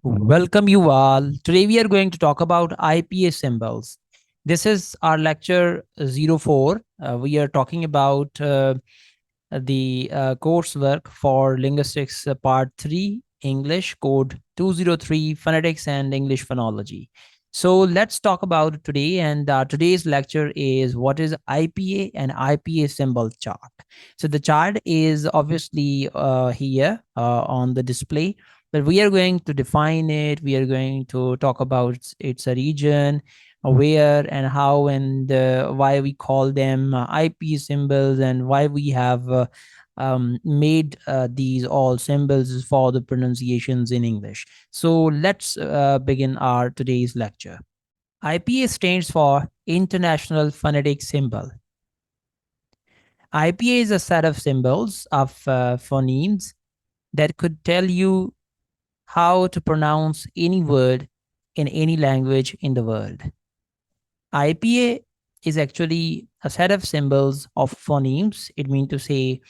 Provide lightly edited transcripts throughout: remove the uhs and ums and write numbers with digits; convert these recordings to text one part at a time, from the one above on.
Welcome you all. Today we are going to talk about IPA symbols. This is our lecture 04. We are talking about the coursework for Linguistics Part 3, English, Code 203, Phonetics and English Phonology. So let's talk about it today. And today's lecture is what is IPA and IPA symbol chart. So the chart is obviously here on the display, but we are going to define it. We are going to talk about its a region, where and how and why we call them IP symbols, and why we have made these all symbols for the pronunciations in English. So let's begin our today's lecture. IPA stands for International Phonetic Symbol. IPA is a set of symbols of phonemes that could tell you how to pronounce any word in any language in the world. IPA is actually a set of symbols of phonemes. It means to say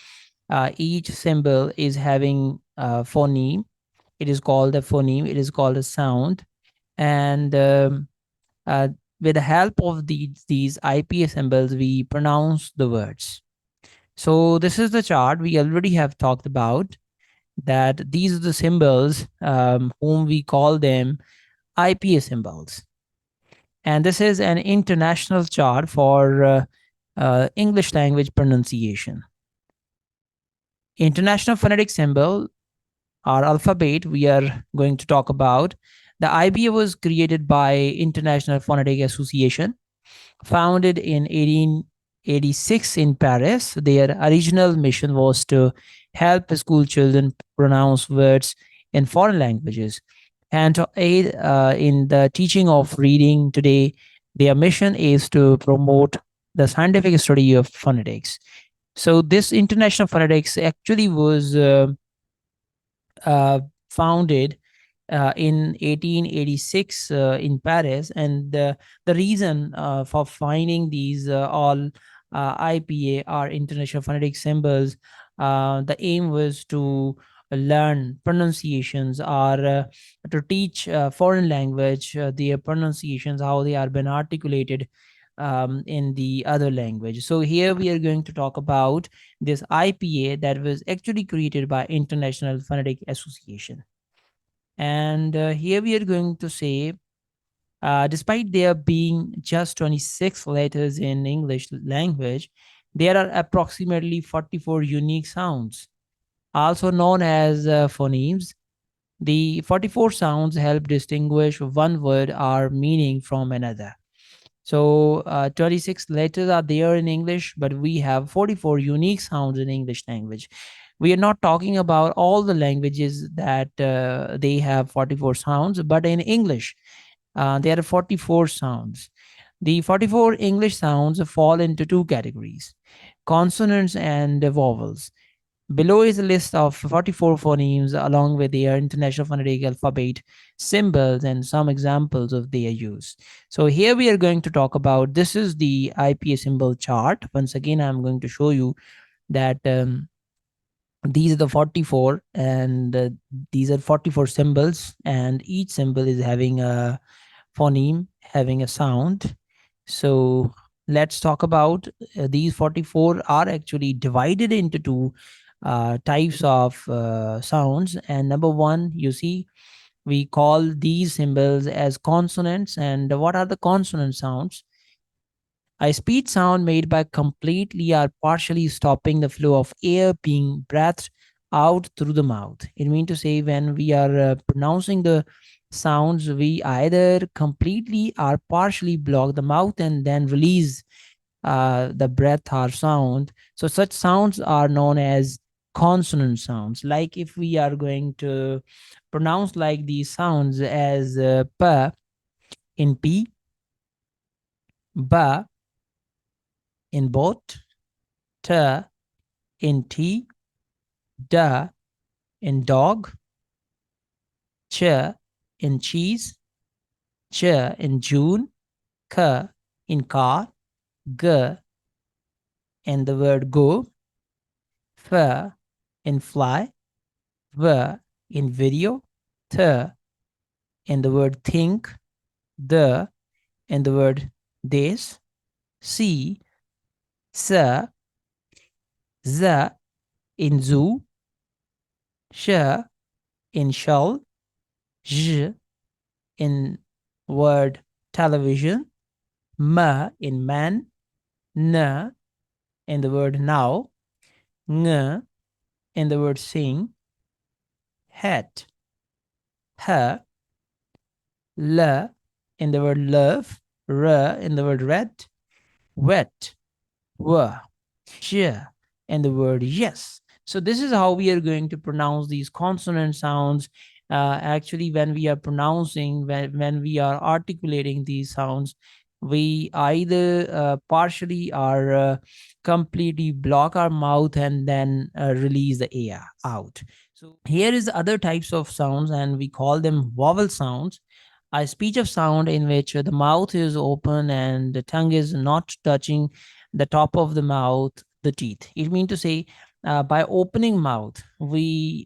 each symbol is having a phoneme. It is called a phoneme. It is called a sound. And uh, with the help of these IPA symbols, we pronounce the words. So this is the chart we already have talked about, that these are the symbols whom we call them IPA symbols. And this is an international chart for English language pronunciation. International phonetic symbol, our alphabet, we are going to talk about. The IPA was created by International Phonetic Association, founded in 1886 in Paris. Their original mission was to help school children pronounce words in foreign languages and to aid in the teaching of reading. Today, their mission is to promote the scientific study of phonetics. So, this International Phonetics actually was uh, founded in 1886 in Paris, and the reason for finding these all IPA or International Phonetic Symbols, the aim was to learn pronunciations, or to teach foreign language their pronunciations, how they are been articulated in the other language. So here we are going to talk about this IPA that was actually created by International Phonetic Association. And here we are going to say, despite there being just 26 letters in English language, there are approximately 44 unique sounds, also known as phonemes. The 44 sounds help distinguish one word or meaning from another. So 26 letters are there in English, but we have 44 unique sounds in English language. We are not talking about all the languages that they have 44 sounds, but in English, there are 44 sounds. The 44 English sounds fall into two categories: consonants and vowels. Below is a list of 44 phonemes along with their International Phonetic Alphabet symbols and some examples of their use. So here we are going to talk about, this is the IPA symbol chart. Once again, I'm going to show you that these are the 44, and these are 44 symbols, and each symbol is having a phoneme, having a sound. So let's talk about these 44 are actually divided into two types of sounds. And number one, you see, we call these symbols as consonants. And what are the consonant sounds? A speech sound made by completely or partially stopping the flow of air being breathed out through the mouth. It means to say, when we are pronouncing the sounds, we either completely or partially block the mouth and then release the breath or sound. So such sounds are known as consonant sounds. Like if we are going to pronounce like these sounds as p in p, ba in boat, t in tea, da in dog, ch in cheese, ch in June, k in car, g in the word go, f in fly, v in video, t in the word think, the in the word this, see, sa, za in zoo, sh in shell, zh in word television, ma in man, na in the word now, ng in the word sing, hat, ha, la in the word love, ra in the word red, wet, wa, yeah, and the word yes. So this is how we are going to pronounce these consonant sounds. Actually, when we are pronouncing, when we are articulating these sounds, we either partially or completely block our mouth and then release the air out. So here is the other types of sounds, and we call them vowel sounds. A speech of sound in which the mouth is open and the tongue is not touching the top of the mouth, the teeth. It means to say, by opening mouth, we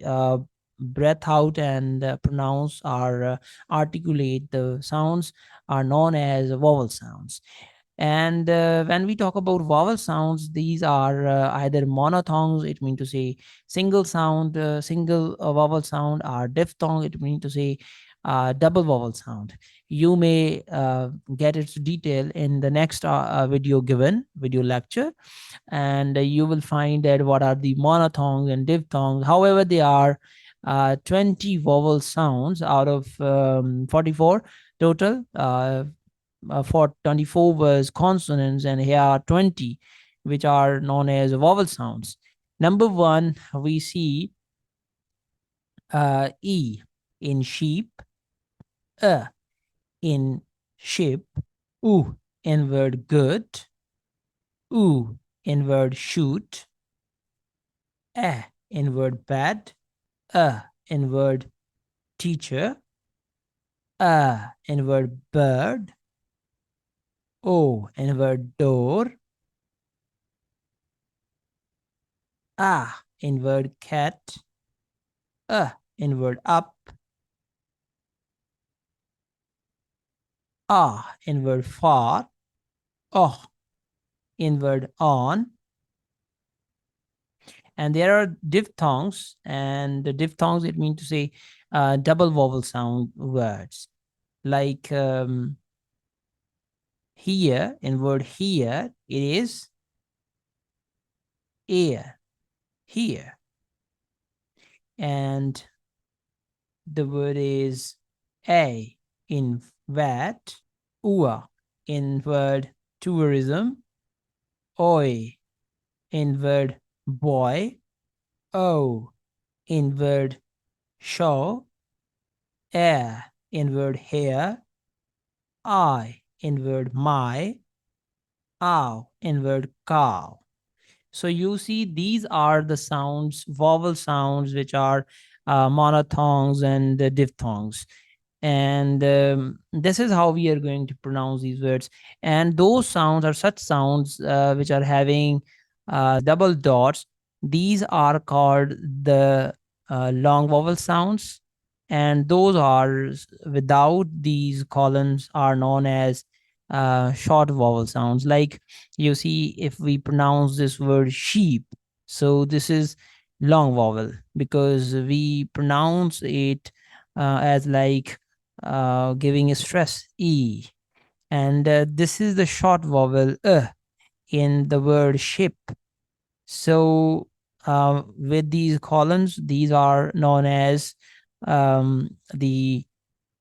breath out and pronounce or articulate the sounds are known as vowel sounds. And when we talk about vowel sounds, these are either monophthongs, it means to say single sound, single vowel sound, or diphthong, it means to say double vowel sound. You may get its detail in the next video lecture, and you will find that what are the monophthongs and diphthongs. However, they are 20 vowel sounds out of 44 total. For 24 was consonants, and here are 20 which are known as vowel sounds. Number one, we see E in sheep, in ship, U in word good, U in word shoot, in word bad, in word teacher, in word bird, O in word door, in word cat, in word up, in word far, oh in word on. And there are diphthongs, and the diphthongs, it means to say double vowel sound words, like here in word here, it is ear, here. And the word is a in vat, ua in word tourism, oi in word boy, o in word show, air in word hair, I in word my, ow in word cow. So you see, these are the sounds, vowel sounds, which are monophthongs and diphthongs. And this is how we are going to pronounce these words. And those sounds are such sounds which are having double dots. These are called the long vowel sounds, and those are without these columns are known as short vowel sounds. Like you see, if we pronounce this word sheep, so this is long vowel because we pronounce it as like giving a stress e, and this is the short vowel in the word ship. So with these columns, these are known as the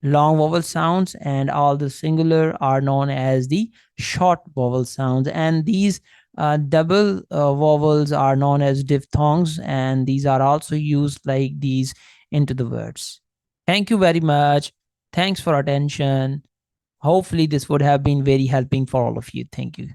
long vowel sounds, and all the singular are known as the short vowel sounds. And these double vowels are known as diphthongs, and these are also used like these into the words. Thank you very much. Thanks for attention. Hopefully this would have been very helping for all of you. Thank you.